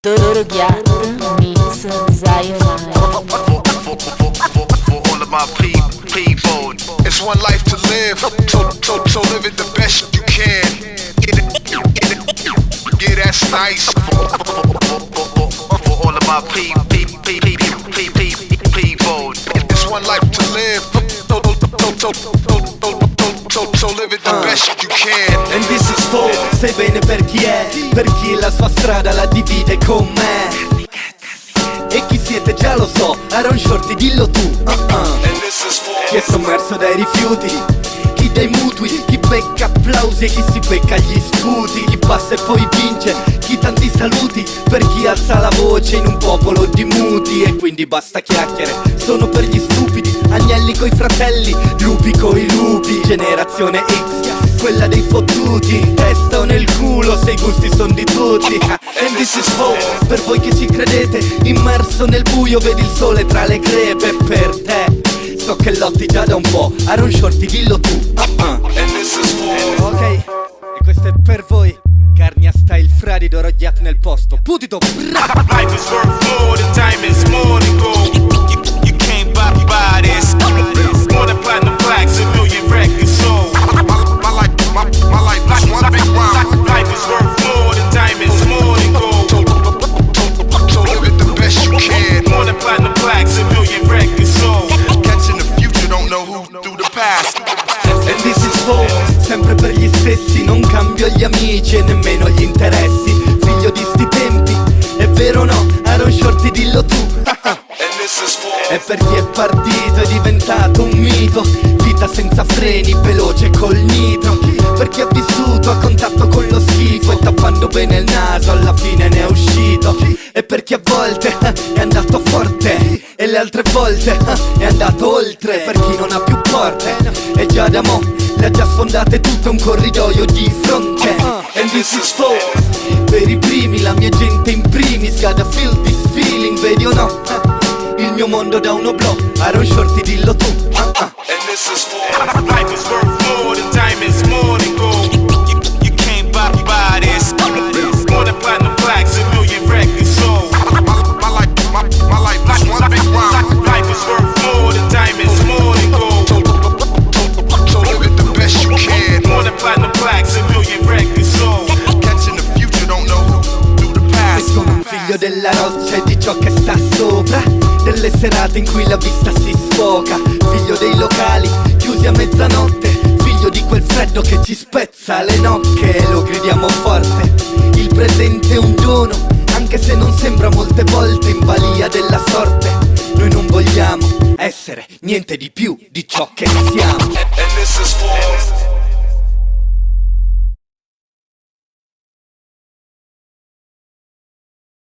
Turgat meets Zionite. For all of my people, it's one life to live, so live it the best you can. Yeah, that's nice. For all of my people, it's one life to live, so live it the best you can. And this is for, sai bene per chi la sua strada la divide con me. E chi siete già lo so, Aaron Shorty dillo tu. And this is for Chi è sommerso dai rifiuti, chi dai mutui, chi becca applausi e chi si becca gli sputi, chi passa e poi vince, chi tanti saluti, per chi alza la voce in un popolo di muti. E quindi basta chiacchiere, sono per gli stupidi, agnelli coi fratelli, lupi coi lupi. Generazione X, quella dei fottuti, testa o nel culo se i gusti son di tutti. And this is for, per voi che ci credete, immerso nel buio vedi il sole tra le crepe. Per te so che lotti già da un po', Aaron Shorty dillo tu. and this is for Ok, e questo è per voi, Carnia style fradido roggiato nel posto. Putito bra. Life is worth more, the time is more than gold. You can't buy this. More than platinum plaques, a million records sold. my life is one big rhyme. Life is worth more, the time is more than gold. So live it the best you can. More than platinum plaques, a million records sold. Catching the future, don't know who through the past. And this is for, sempre per gli stessi, non cambio gli amici e nemmeno gli interessi. Figlio di sti tempi, è vero o no? Aaron Shorty dillo tu. And this is for E per chi è partito è diventato un mito, vita senza freni, veloce col nitro. Per chi ha vissuto a contatto con lo schifo e tappando bene il naso alla fine ne è uscito. E per chi a volte è andato forte e le altre volte è andato oltre. Per chi non ha più porte e già da mo' le ha già sfondate tutto un corridoio di fronte. And this is for, per i primi, la mia gente in primis, gotta feel this feeling, vedi o no? Il mio mondo da uno blog, Aaron Shorty dillo tu. and this is for Life is worth more, the time is more than gold. You can't buy this. More than platinum plaques, a million records sold. my life is one big rhyme. Life is worth more, the time is more than gold. So live it the best you can. More than platinum plaques, a million records sold. Catching the future, don't know who through the E past. sono un figlio della roccia e di ciò che sta sopra, delle serate in cui la vista si sfoca. Figlio dei locali chiusi a mezzanotte, figlio di quel freddo che ci spezza le nocche. E lo gridiamo forte, il presente è un dono, anche se non sembra molte volte in balia della sorte. Noi non vogliamo essere niente di più di ciò che siamo. And this is for